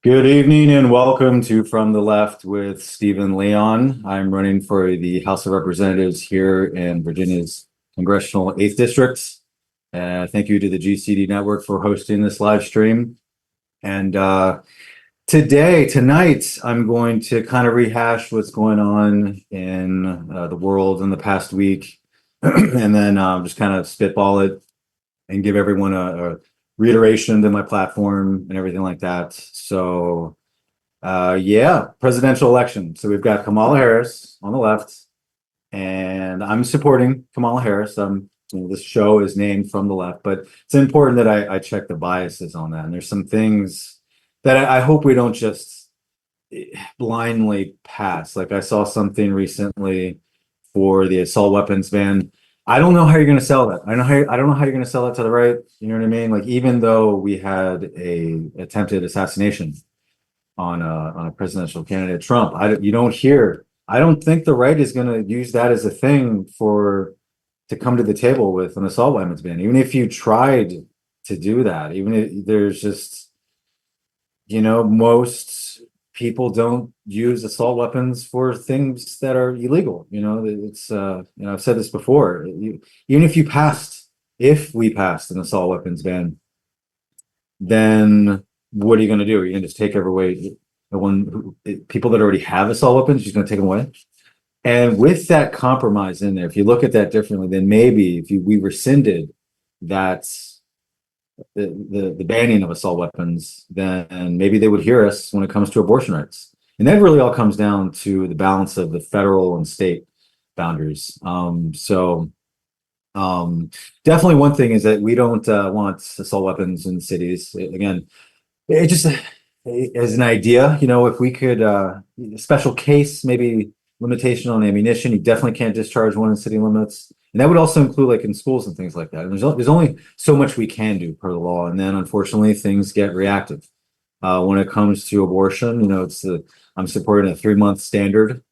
Good evening and welcome to From the Left with Stephen Leon. I'm running for the House of Representatives here in Virginia's Congressional 8th District. Thank you to the GCD Network for hosting this live stream. And tonight, I'm going to kind of rehash what's going on in the world in the past week, and then just kind of spitball it and give everyone a reiteration to my platform and everything like that. So yeah, presidential election. So we've got Kamala Harris on the left, and I'm supporting Kamala Harris. This show is named From the Left, but it's important that I check the biases on that. And there's some things that I hope we don't just blindly pass. Like I saw something recently for the assault weapons ban. I don't know how you're going to sell that. I don't know how you're going to sell that to the right. You know what I mean? Like even though we had a attempted assassination on a presidential candidate, Trump. You don't hear. I don't think the right is going to use that as a thing to come to the table with an assault weapons ban. Even if you tried to do that, even if there's just most people don't use assault weapons for things that are illegal. It's I've said this before. Even if we passed an assault weapons ban, then what are you going to do? Are you going to just take away people that already have assault weapons? You're going to take them away. And with that compromise in there, if you look at that differently, then maybe if we rescinded that the banning of assault weapons, then maybe they would hear us when it comes to abortion rights. And that really all comes down to the balance of the federal and state boundaries. Definitely one thing is that we don't want assault weapons in cities. Again, it just as an idea, if we could special case, maybe limitation on ammunition. You definitely can't discharge one in city limits, and that would also include like in schools and things like that. And there's only so much we can do per the law, and then unfortunately things get reactive. When it comes to abortion, I'm supporting a 3-month standard,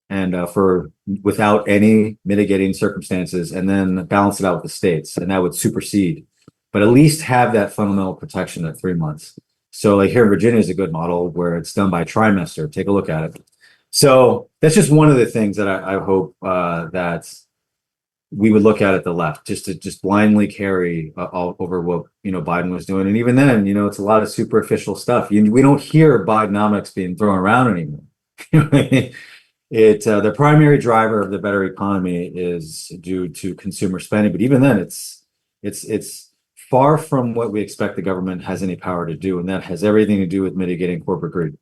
and for without any mitigating circumstances, and then balance it out with the states, and that would supersede, but at least have that fundamental protection at 3 months. So like here in Virginia is a good model where it's done by trimester. Take a look at it. So that's just one of the things that I hope that we would look at the left, just to just blindly carry all over what Biden was doing. And even then, it's a lot of superficial stuff. We don't hear Bidenomics being thrown around anymore. You know what I mean? The primary driver of the better economy is due to consumer spending, but even then, it's far from what we expect the government has any power to do, and that has everything to do with mitigating corporate greed.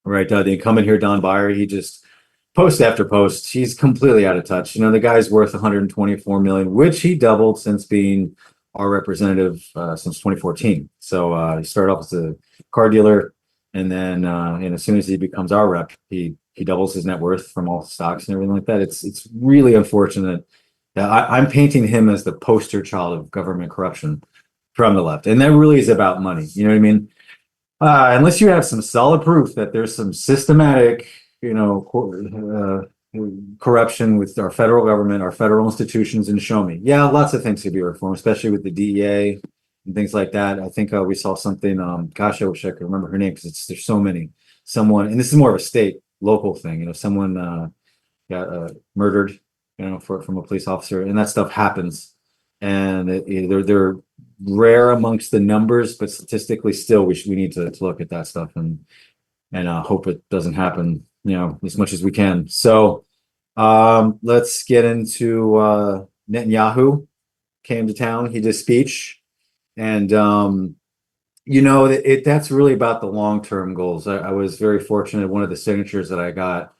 Right, the incumbent here, Don Beyer, he just post after post, he's completely out of touch. The guy's worth 124 million, which he doubled since being our representative since 2014. So he started off as a car dealer, and then and as soon as he becomes our rep, he doubles his net worth from all stocks and everything like that. It's really unfortunate that I'm painting him as the poster child of government corruption from the left, and that really is about money. You know what I mean? Unless you have some solid proof that there's some systematic, corruption with our federal government, our federal institutions, and show me. Yeah, lots of things could be reformed, especially with the DEA and things like that. I think we saw something. Gosh, I wish I could remember her name because there's so many. Someone, and this is more of a state local thing. Someone got murdered, from a police officer, and that stuff happens, and they're rare amongst the numbers, but statistically, still, we need to look at that stuff and hope it doesn't happen, as much as we can. So let's get into Netanyahu came to town. He did a speech, and that's really about the long-term goals. I was very fortunate. One of the signatures that I got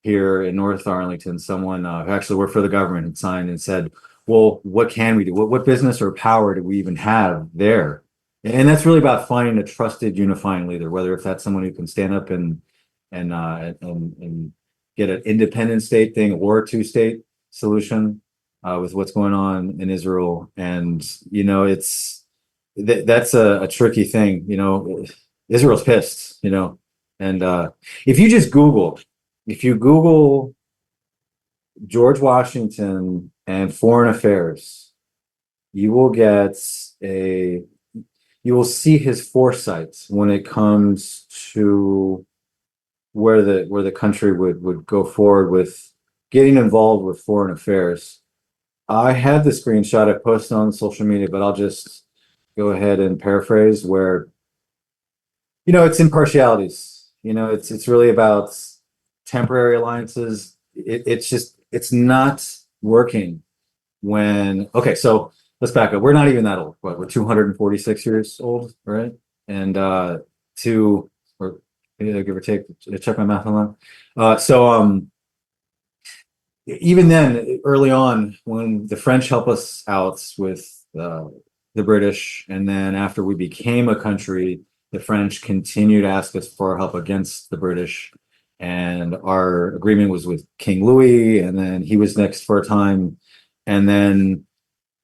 here in North Arlington, someone who actually worked for the government had signed and said, well, what can we do? What business or power do we even have there? And that's really about finding a trusted unifying leader, whether if that's someone who can stand up and get an independent state thing or a two-state solution with what's going on in Israel. And that's a tricky thing. Israel's pissed. And if you just Google George Washington and foreign affairs, you will get you will see his foresight when it comes to where the country would go forward with getting involved with foreign affairs. I had the screenshot I posted on social media, but I'll just go ahead and paraphrase where, it's impartialities. It's really about temporary alliances. It's not working when, okay, so let's back up. We're not even that old. What, we're 246 years old, right? And to, or give or take, check my math on that. Even then, early on, when the French helped us out with the British, and then after we became a country, the French continued to ask us for our help against the British. And our agreement was with King Louis, and then he was next for a time. And then,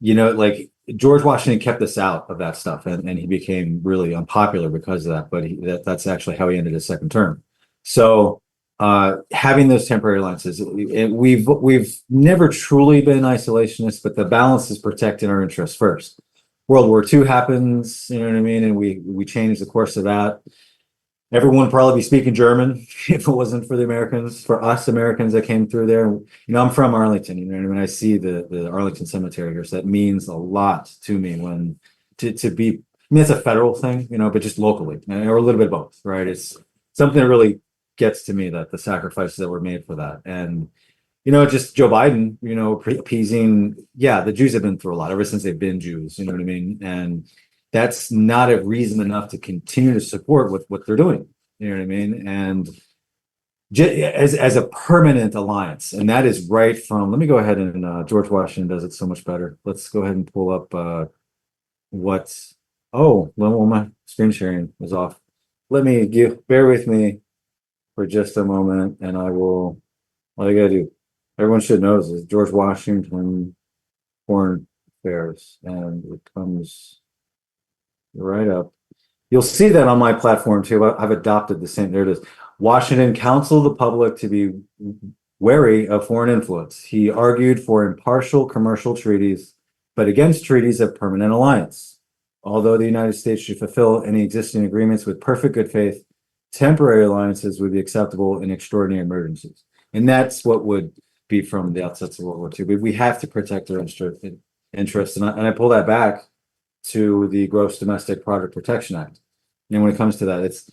like George Washington kept us out of that stuff, and he became really unpopular because of that. But that's actually how he ended his second term. So having those temporary alliances, we've never truly been isolationists, but the balance is protecting our interests first. World War II happens, you know what I mean, and we changed the course of that. Everyone would probably be speaking German if it wasn't for the Americans, for us Americans that came through there. I'm from Arlington, you know what I mean? I see the Arlington Cemetery here, so that means a lot to me when to be, I mean, it's a federal thing, but just locally, or a little bit of both, right? It's something that really gets to me, that the sacrifices that were made for that. And, just Joe Biden, appeasing, yeah, the Jews have been through a lot ever since they've been Jews, you know what I mean? And that's not a reason enough to continue to support what they're doing. You know what I mean? And as a permanent alliance, and that is right from, let me go ahead and George Washington does it so much better. Let's go ahead and pull up what, oh, well, my screen sharing was off. Bear with me for just a moment, and I will, all you gotta do, everyone should know is George Washington Foreign Affairs, and it comes right up. You'll see that on my platform too. I've adopted the same. There it is. Washington counseled the public to be wary of foreign influence. He argued for impartial commercial treaties, but against treaties of permanent alliance. Although the United States should fulfill any existing agreements with perfect good faith, temporary alliances would be acceptable in extraordinary emergencies. And that's what would be from the outset of World War II. But we have to protect our interests. And I pull that back to the Gross Domestic Product Protection Act. And when it comes to that, it's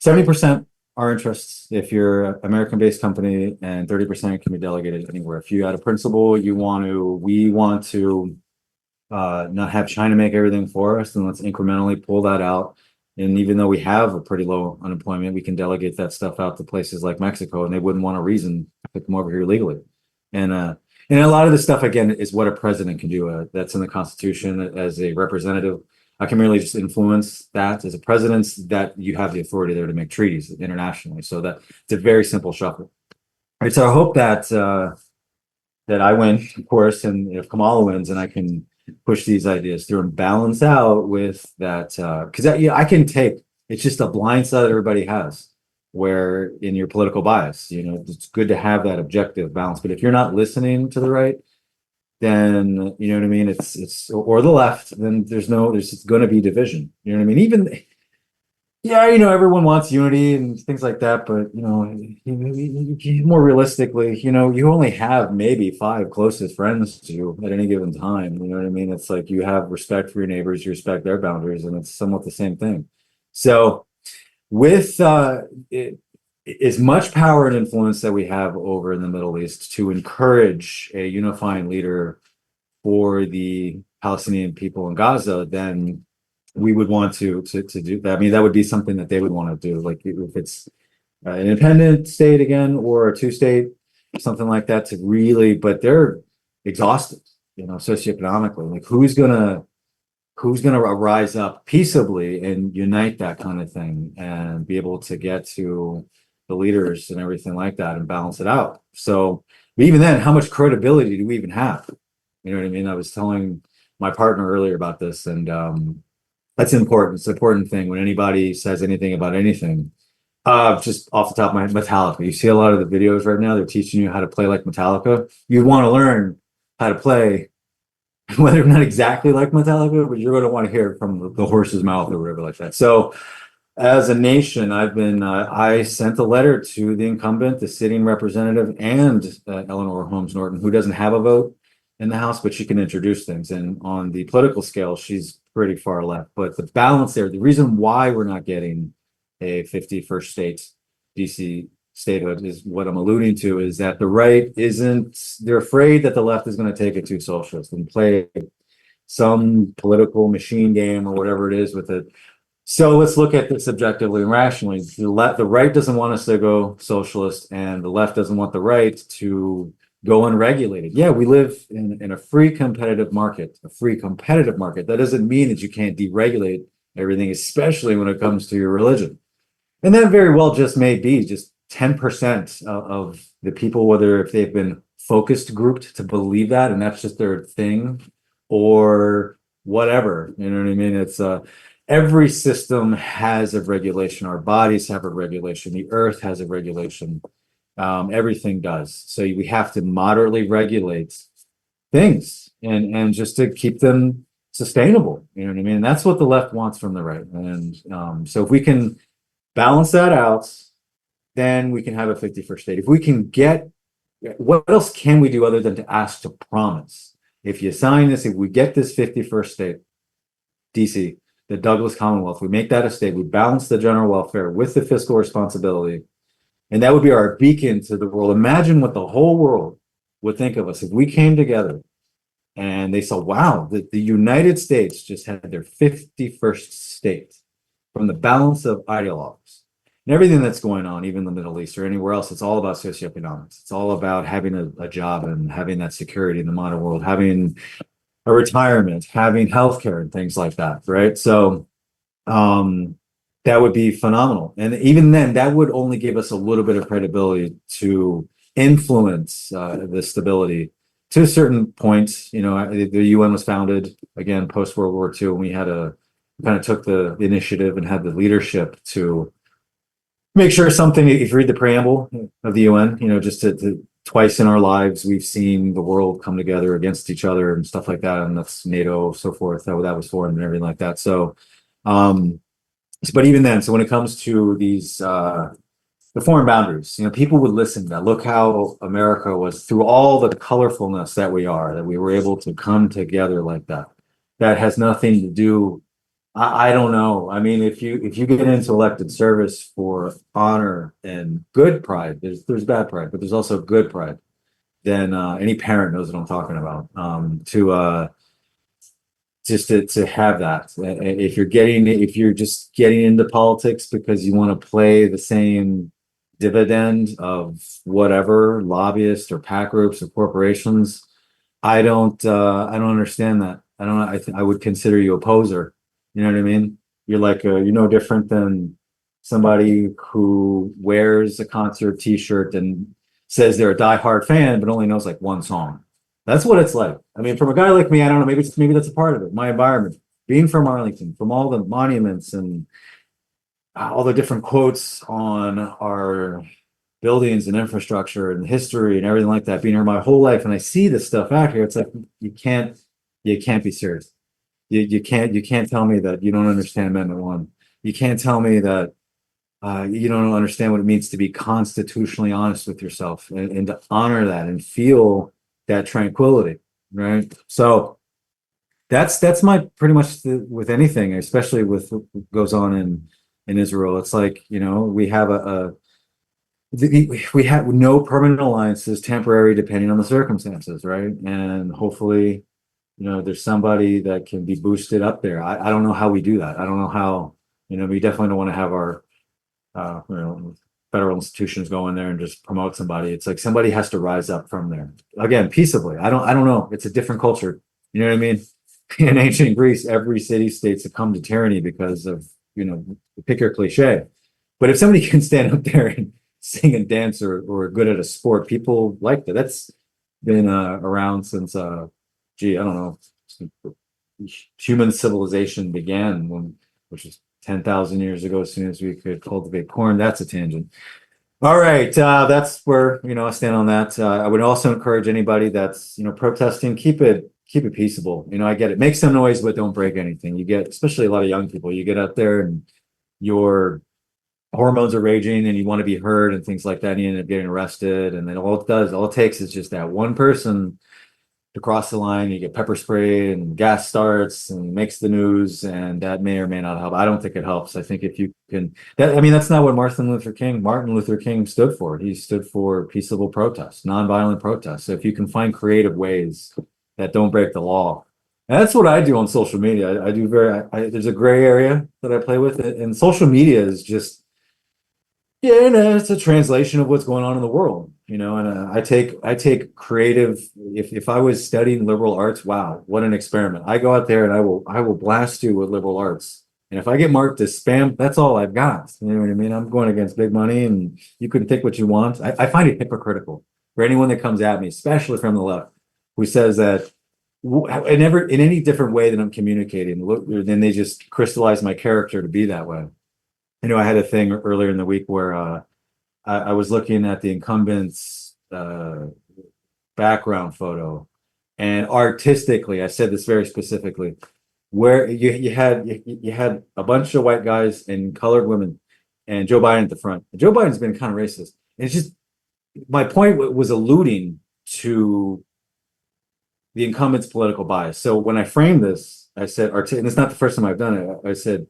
70% our interests if you're an American-based company, and 30% can be delegated anywhere. If you had a principle, we want to not have China make everything for us, then let's incrementally pull that out. And even though we have a pretty low unemployment, we can delegate that stuff out to places like Mexico, and they wouldn't want a reason to come over here legally. And a lot of the stuff, again, is what a president can do. That's in the Constitution. As a representative, I can merely just influence that. As a president, that you have the authority there to make treaties internationally. So that it's a very simple shuffle. All right, so I hope that that I win, of course, and if Kamala wins, and I can push these ideas through and balance out with that, because I can take, it's just a blind side that everybody has, where in your political bias, it's good to have that objective balance. But if you're not listening to the right, then you know what I mean, it's or the left, then there's going to be division. You know what I mean? Even, yeah, everyone wants unity and things like that, but more realistically, you only have maybe 5 closest friends to you at any given time. You know what I mean? It's like you have respect for your neighbors, you respect their boundaries, and it's somewhat the same thing. So with as much power and influence that we have over in the Middle East to encourage a unifying leader for the Palestinian people in Gaza, then we would want to do that. I mean, that would be something that they would want to do, like if it's an independent state again, or a 2-state, something like that, to really, but they're exhausted, socioeconomically. Like who's gonna rise up peaceably and unite that kind of thing and be able to get to the leaders and everything like that and balance it out. So even then, how much credibility do we even have? You know what I mean? I was telling my partner earlier about this, and that's important. It's an important thing when anybody says anything about anything. Just off the top of my head, Metallica. You see a lot of the videos right now, they're teaching you how to play like Metallica. You want to learn how to play whether or not exactly like Metallica, but you're going to want to hear it from the horse's mouth or whatever like that. So as a nation, I sent a letter to the incumbent, the sitting representative, and Eleanor Holmes Norton, who doesn't have a vote in the House, but she can introduce things. And on the political scale, she's pretty far left. But the balance there, the reason why we're not getting a 51st state DC statehood is what I'm alluding to, is that the right isn't, they're afraid that the left is going to take it too socialist and play some political machine game or whatever it is with it. So let's look at this objectively and rationally. The right doesn't want us to go socialist, and the left doesn't want the right to go unregulated. Yeah, we live in a free competitive market, a free competitive market. That doesn't mean that you can't deregulate everything, especially when it comes to your religion. And that very well just may be just 10% of the people, whether if they've been focused grouped to believe that, and that's just their thing, or whatever. You know what I mean? It's every system has a regulation. Our bodies have a regulation. The earth has a regulation. Everything does. So we have to moderately regulate things and just to keep them sustainable. You know what I mean? And that's what the left wants from the right. And so if we can balance that out, then we can have a 51st state. If we can get, what else can we do other than to ask to promise? If you sign this, if we get this 51st state, DC, the Douglas Commonwealth, we make that a state, we balance the general welfare with the fiscal responsibility, and that would be our beacon to the world. Imagine what the whole world would think of us if we came together and they saw, wow, the United States just had their 51st state from the balance of ideologues. And everything that's going on, even in the Middle East or anywhere else, it's all about socioeconomics. It's all about having a job and having that security in the modern world, having a retirement, having healthcare and things like that, right? So that would be phenomenal. And even then, that would only give us a little bit of credibility to influence the stability to a certain point. You know, the UN was founded, again, post-World War II, and we had kind of took the initiative and had the leadership to make sure something, if you read the preamble of the UN, you know, just to twice in our lives, we've seen the world come together against each other and stuff like that. And that's NATO, so forth, that was formed and everything like that. So, but even then, so when it comes to these, the foreign boundaries, you know, people would listen to that. Look how America was, through all the colorfulness that we are, that we were able to come together like that. That has nothing to do, I don't know. I mean, if you get into elected service for honor and good pride, there's bad pride, but there's also good pride. Then any parent knows what I'm talking about. Just to have that. If you're just getting into politics because you want to play the same dividend of whatever lobbyists or PAC groups or corporations, I don't understand that. I don't know. I would consider you a poser. You know what I mean? You're like you're no different than somebody who wears a concert T-shirt and says they're a diehard fan, but only knows like one song. That's what it's like. I mean, from a guy like me, I don't know. Maybe that's a part of it. My environment, being from Arlington, from all the monuments and all the different quotes on our buildings and infrastructure and history and everything like that. Being here my whole life, and I see this stuff out here. It's like you can't be serious. You can't tell me that you don't understand Amendment 1. You can't tell me that you don't understand what it means to be constitutionally honest with yourself and to honor that and feel that tranquility, right? So that's my pretty much with anything, especially with what goes on in Israel. It's like, you know, we have we have no permanent alliances, temporary depending on the circumstances, right? And hopefully, you know, there's somebody that can be boosted up there. I don't know how we do that. I don't know how, you know, we definitely don't want to have our, you know, federal institutions go in there and just promote somebody. It's like somebody has to rise up from there. Again, peaceably. I don't know. It's a different culture. You know what I mean? In ancient Greece, every city-state succumbed to tyranny because of, you know, pick your cliche. But if somebody can stand up there and sing and dance or are good at a sport, people like that. That's been around since I don't know, human civilization began, which was 10,000 years ago, as soon as we could cultivate corn. That's a tangent. All right, that's where, you know, I stand on that. I would also encourage anybody that's, you know, protesting, keep it keep it peaceable. I get it. Make some noise, but don't break anything. You get, especially a lot of young people, you get out there and your hormones are raging and you want to be heard and things like that. And you end up getting arrested. And then all it takes is just that one person to cross the line. You get pepper spray and gas starts and makes the news, and that may or may not help. I don't think it helps. I think if you can, that's not what Martin Luther King stood for. He stood for peaceable protest, nonviolent protest. So if you can find creative ways that don't break the law, and that's what I do on social media. I do there's a gray area that I play with, and social media is just, yeah, and it's a translation of what's going on in the world, and I take creative. If I was studying liberal arts, wow, what an experiment! I go out there and I will blast you with liberal arts, and if I get marked as spam, that's all I've got. You know what I mean? I'm going against big money, and you can think what you want. I find it hypocritical for anyone that comes at me, especially from the left, who says that in any different way than I'm communicating, then they just crystallize my character to be that way. I had a thing earlier in the week where I was looking at the incumbent's background photo, and artistically, I said this very specifically, where you had a bunch of white guys and colored women, and Joe Biden at the front. Joe Biden's been kind of racist. And it's just my point was alluding to the incumbent's political bias. So when I framed this, I said, and it's not the first time I've done it. I said,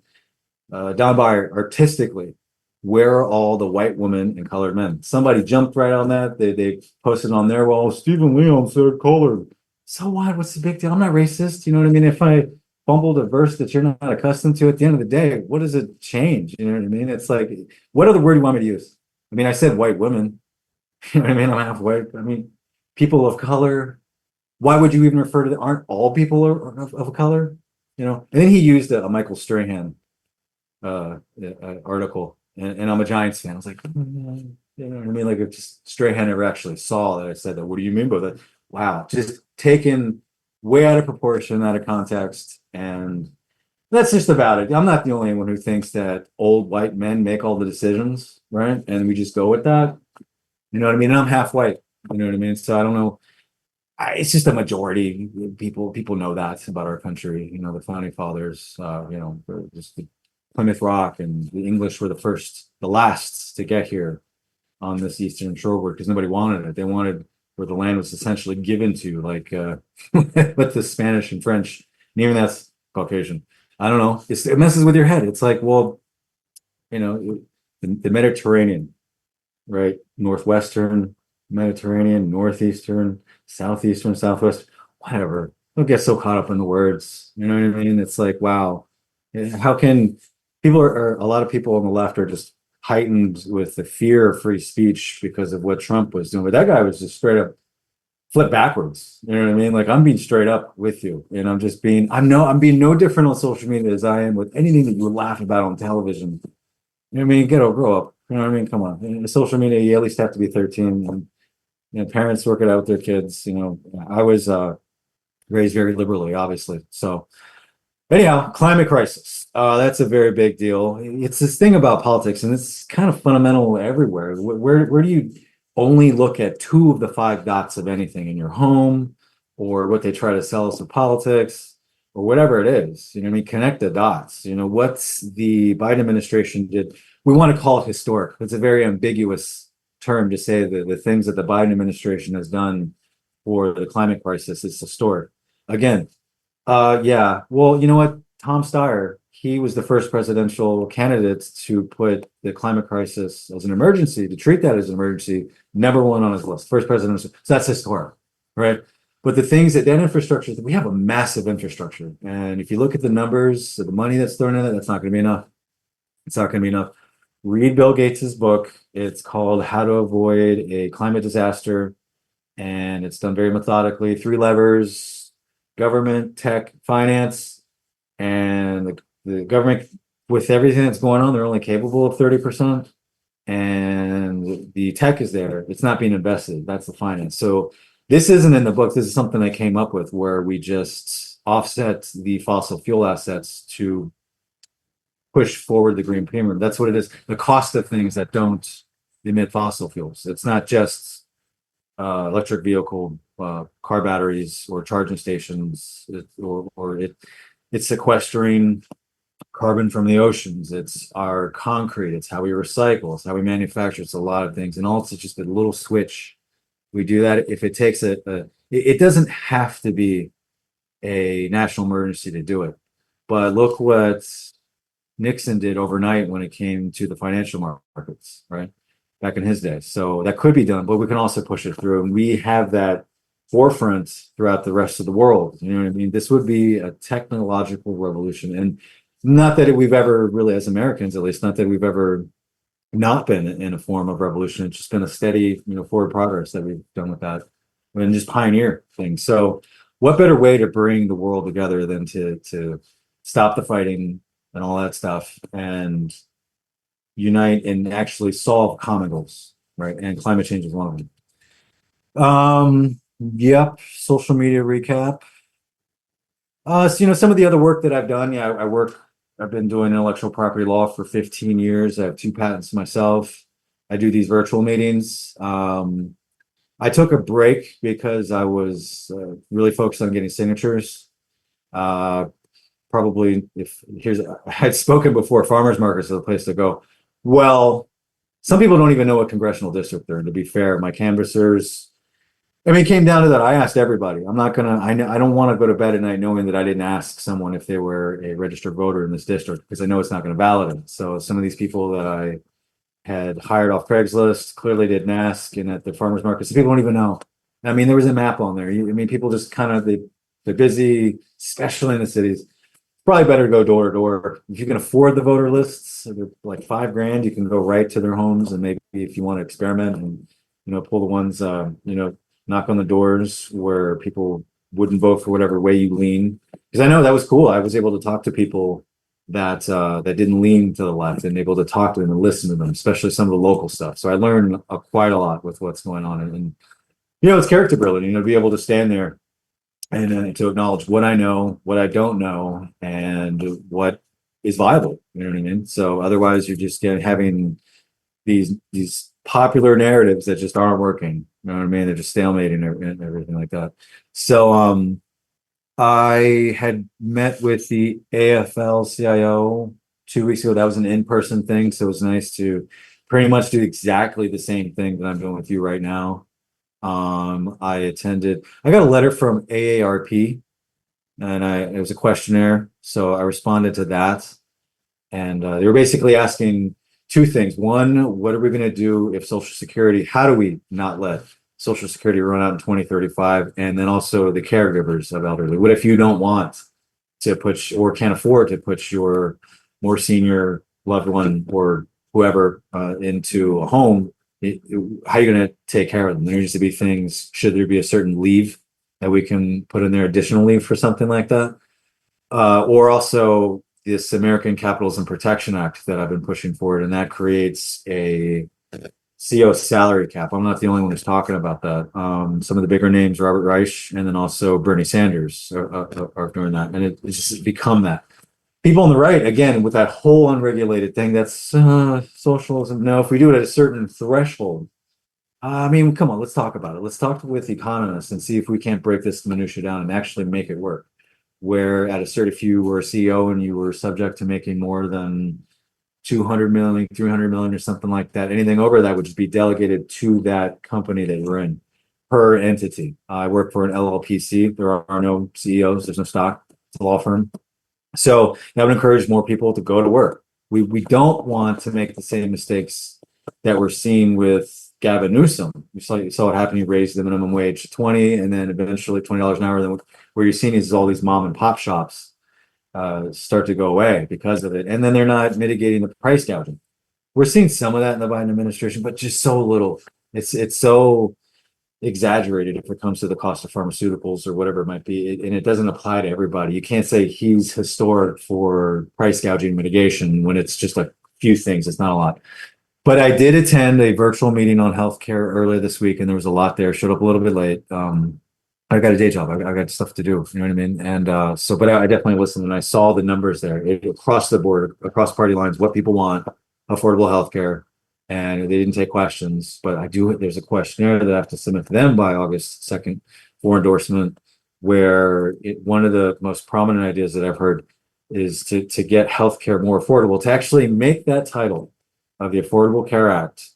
down by artistically, where are all the white women and colored men? Somebody jumped right on that. They posted on their wall, Stephen Leon said colored. So what? What's the big deal? I'm not racist. You know what I mean? If I fumbled a verse that you're not accustomed to, at the end of the day, what does it change? You know what I mean? It's like, what other word do you want me to use? I mean, I said white women. You know what I mean? I'm half white. I mean, people of color. Why would you even refer to that? Aren't all people of color? And then he used a Michael Strahan article, and I'm a Giants fan. I was like, you know what I mean? Like, if just Strahan never actually saw that I said that. What do you mean by that? Wow, just taken way out of proportion, out of context, and that's just about it. I'm not the only one who thinks that old white men make all the decisions, right? And we just go with that. You know what I mean? And I'm half white. You know what I mean? So I don't know. It's just a majority. People know that about our country. The founding fathers. Just the Plymouth Rock and the English were the last to get here on this eastern shoreward because nobody wanted it. They wanted where the land was essentially given to, like with the Spanish and French, and even that's Caucasian. I don't know. It messes with your head. It's like, well, the Mediterranean, right? Northwestern Mediterranean, northeastern, southeastern, southwest, whatever. Don't get so caught up in the words. You know what I mean? It's like, wow, how can a lot of people on the left are just heightened with the fear of free speech because of what Trump was doing. But that guy was just straight up flip backwards. You know what I mean? Like, I'm being straight up with you, and I'm being no different on social media as I am with anything that you would laugh about on television. You know what I mean? Grow up. You know what I mean? Come on. In social media, you at least have to be 13. And, parents work it out with their kids. I was raised very liberally, obviously. So anyhow, climate crisis. That's a very big deal. It's this thing about politics, and it's kind of fundamental everywhere. Where do you only look at two of the five dots of anything in your home, or what they try to sell us with politics, or whatever it is? You know what I mean? Connect the dots. What's the Biden administration did? We want to call it historic. It's a very ambiguous term to say that the things that the Biden administration has done for the climate crisis is historic. Again, yeah. Well, you know what? Tom Steyer, he was the first presidential candidate to put the climate crisis as an emergency, to treat that as an emergency, number one on his list, first presidential. So that's historic, right? But the things that infrastructure, we have a massive infrastructure. And if you look at the numbers, the money that's thrown in it, that's not going to be enough. It's not going to be enough. Read Bill Gates's book. It's called How to Avoid a Climate Disaster. And it's done very methodically. Three levers: government, tech, finance. And the government, with everything that's going on, they're only capable of 30%. And the tech is there. It's not being invested. That's the finance. So this isn't in the book. This is something I came up with where we just offset the fossil fuel assets to push forward the green premium. That's what it is. The cost of things that don't emit fossil fuels. It's not just electric vehicle car batteries or charging stations, it's sequestering carbon from the oceans. It's our concrete. It's how we recycle. It's how we manufacture. It's a lot of things. And also just a little switch. We do that if it takes it doesn't have to be a national emergency to do it. But look what Nixon did overnight when it came to the financial markets, right? Back in his day. So that could be done, but we can also push it through. And we have that forefront throughout the rest of the world. You know what I mean? This would be a technological revolution. And not that we've ever really, as Americans at least, not that we've ever not been in a form of revolution. It's just been a steady, forward progress that we've done with that and just pioneer things. So what better way to bring the world together than to stop the fighting and all that stuff and unite and actually solve common goals, right? And climate change is one of them. Yep, social media recap. So, some of the other work that I've done, yeah, I've been doing intellectual property law for 15 years. I have 2 patents myself. I do these virtual meetings. I took a break because I was really focused on getting signatures. Probably I had spoken before, farmers markets are the place to go. Well, some people don't even know what congressional district they're in, to be fair. My canvassers, it came down to that. I asked everybody. I don't want to go to bed at night knowing that I didn't ask someone if they were a registered voter in this district, because I know it's not going to validate. So some of these people that I had hired off Craigslist clearly didn't ask, and at the farmers markets, people don't even know. There was a map on there. People just they're busy, especially in the cities. Probably better to go door to door. If you can afford the voter lists, they're like $5,000. You can go right to their homes, and maybe if you want to experiment and pull the ones knock on the doors where people wouldn't vote for whatever way you lean. Because I know that was cool. I was able to talk to people that didn't lean to the left and able to talk to them and listen to them, especially some of the local stuff. So I learned quite a lot with what's going on, and it's character building. To be able to stand there and to acknowledge what I know, what I don't know, and what is viable. You know what I mean? So otherwise, you're just having these popular narratives that just aren't working. You know what I mean? They're just stalemating and everything like that. So I had met with the AFL-CIO 2 weeks ago. That was an in-person thing, so it was nice to pretty much do exactly the same thing that I'm doing with you right now. I got a letter from AARP, and it was a questionnaire, so I responded to that. And they were basically asking 2 things. One, what are we going to do if how do we not let Social Security run out in 2035? And then also the caregivers of elderly. What if you don't want to or can't afford to put your more senior loved one or whoever into a home? How are you going to take care of them? There needs to be things. Should there be a certain leave that we can put in there, additional leave for something like that? Or also this American Capitalism Protection Act that I've been pushing forward, and that creates a CO salary cap. I'm not the only one who's talking about that. Some of the bigger names, Robert Reich, and then also Bernie Sanders are doing that, and it's just become that. People on the right, again, with that whole unregulated thing, that's socialism. No, if we do it at a certain threshold, come on, let's talk about it. Let's talk with economists and see if we can't break this minutia down and actually make it work. Where at a certain, if you were a CEO and you were subject to making more than 200 million, 300 million or something like that, anything over that would just be delegated to that company that you're in per entity. I work for an LLPC. There are no CEOs. There's no stock. It's a law firm. So that would encourage more people to go to work. We don't want to make the same mistakes that we're seeing with Gavin Newsom. You saw what happened. He raised the minimum wage to 20, and then eventually $20 an hour. Then where you're seeing is all these mom and pop shops start to go away because of it, and then they're not mitigating the price gouging. We're seeing some of that in the Biden administration, but just so little. It's so exaggerated if it comes to the cost of pharmaceuticals or whatever it might be, and it doesn't apply to everybody. You can't say he's historic for price gouging mitigation when it's just a few things. It's not a lot. But I did attend a virtual meeting on healthcare earlier this week, and there was a lot there. Showed up a little bit late. I got a day job. I got stuff to do. You know what I mean? And but I definitely listened, and I saw the numbers there across the board, across party lines, what people want, affordable healthcare. And they didn't take questions, but there's a questionnaire that I have to submit to them by August 2nd for endorsement, where one of the most prominent ideas that I've heard is to get healthcare more affordable, to actually make that title of the Affordable Care Act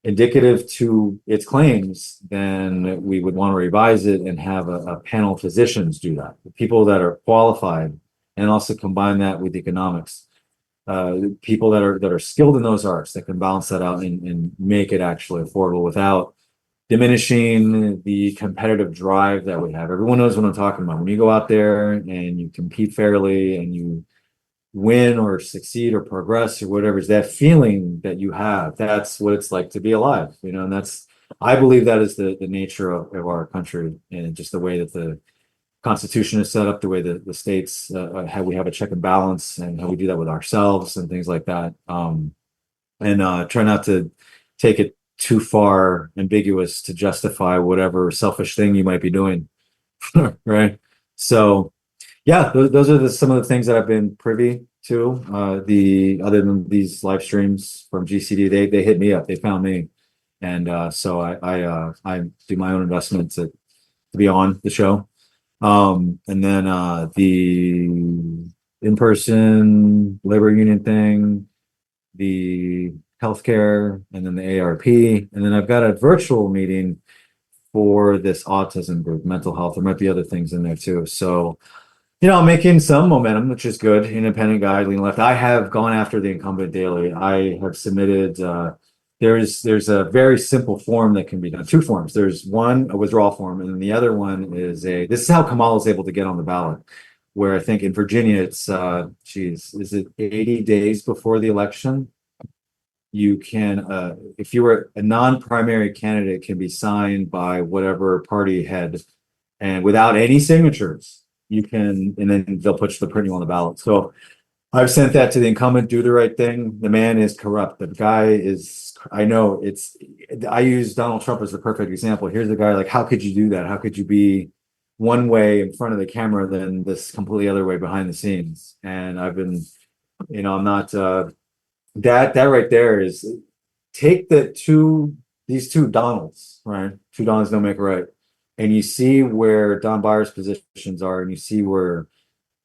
indicative to its claims, then we would want to revise it and have a panel of physicians do that, people that are qualified, and also combine that with economics. People that are skilled in those arts that can balance that out and make it actually affordable without diminishing the competitive drive that we have. Everyone knows what I'm talking about. When you go out there and you compete fairly and you win or succeed or progress or whatever, is that feeling that you have. That's what it's like to be alive, and that's, I believe that is the nature of our country, and just the way that the Constitution is set up, the way that the states, how we have a check and balance, and how we do that with ourselves and things like that. And try not to take it too far ambiguous to justify whatever selfish thing you might be doing. Right. So yeah, those are some of the things that I've been privy to. The other than these live streams from GCD, they hit me up, they found me, and so I do my own investment to be on the show. And then the in-person labor union thing, the healthcare, and then the ARP, and then I've got a virtual meeting for this autism group, mental health. There might be other things in there too. So I'm making some momentum, which is good. Independent guy, lean left. I have gone after the incumbent daily. I have submitted, there's a very simple form that can be done. Two forms. There's one, a withdrawal form, and then the other one is this is how Kamala is able to get on the ballot, where I think in Virginia, it's, is it 80 days before the election? You can, if you were a non-primary candidate, can be signed by whatever party head, and without any signatures, you can, and then they'll put you on the ballot. So I've sent that to the incumbent, do the right thing. The man is corrupt. The guy is, I know I use Donald Trump as the perfect example. Here's the guy, like, how could you do that? How could you be one way in front of the camera, then this completely other way behind the scenes? And I've been, I'm not, that right there is, take these two Donalds, right? Two Donalds don't make a right. And you see where Don Byers' positions are, and you see where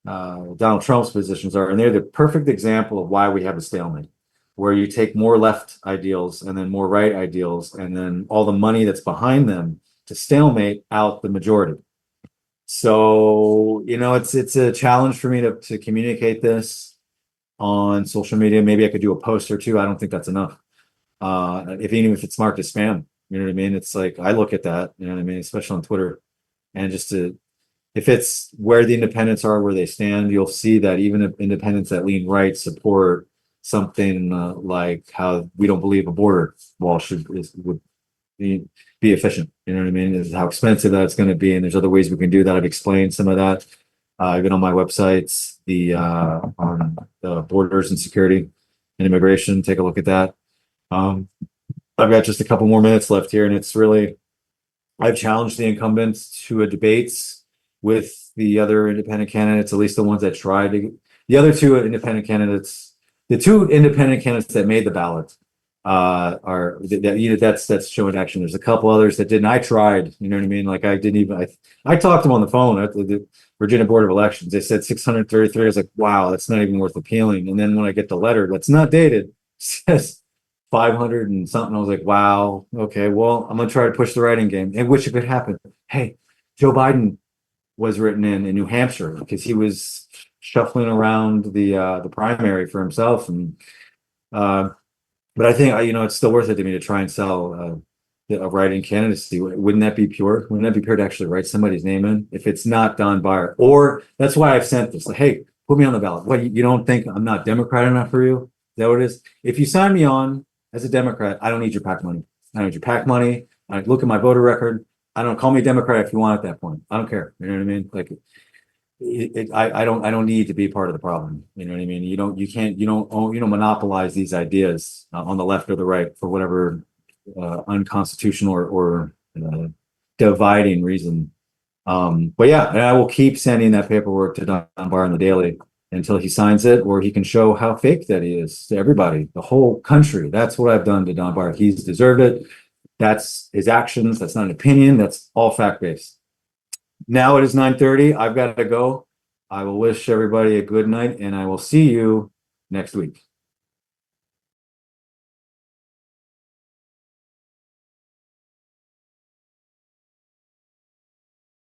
Donald Trump's positions are, and they're the perfect example of why we have a stalemate, where you take more left ideals and then more right ideals, and then all the money that's behind them to stalemate out the majority. So, it's a challenge for me to communicate this on social media. Maybe I could do a post or two. I don't think that's enough. Even if it's marked as spam, you know what I mean? It's like, I look at that, you know what I mean? Especially on Twitter. And just if it's where the independents are, where they stand, you'll see that even if independents that lean right support something like how we don't believe a border wall would be efficient. You know what I mean? Is how expensive that's going to be. And there's other ways we can do that. I've explained some of that. Even on my websites, on the borders and security and immigration, take a look at that. I've got just a couple more minutes left here, and it's really, I've challenged the incumbents to a debates with the other independent candidates, at least the ones that tried to. The other two independent candidates, the two independent candidates that made the ballot, are that's showing action. There's a couple others that didn't. I tried, you know what I mean? Like, I didn't even. I talked to them on the phone at the Virginia Board of Elections. They said 633. I was like, wow, that's not even worth appealing. And then when I get the letter that's not dated, says 500 and something. I was like, wow, okay, well, I'm gonna try to push the writing game, and which it could happen. Hey, Joe Biden was written in New Hampshire because he was shuffling around the primary for himself, and but I think it's still worth it to me to try and sell a writing candidacy. Wouldn't that be pure? Wouldn't that be pure to actually write somebody's name in if it's not Don Byer? Or that's why I've sent this. Like, hey, put me on the ballot. What, you don't think I'm not Democrat enough for you? Is that what it is? If you sign me on as a Democrat, I don't need your PAC money. I don't need your PAC money. I look at my voter record. I don't call me a Democrat if you want at that point. I don't care. You know what I mean? Like, I don't need to be part of the problem. You know what I mean? You don't monopolize these ideas on the left or the right for whatever unconstitutional or dividing reason. But yeah, and I will keep sending that paperwork to Don Barr on the daily until he signs it, or he can show how fake that he is to everybody, the whole country. That's what I've done to Don Barr. He's deserved it. That's his actions. That's not an opinion. That's all fact-based. Now it is 9:30. I've got to go. I will wish everybody a good night and I will see you next week.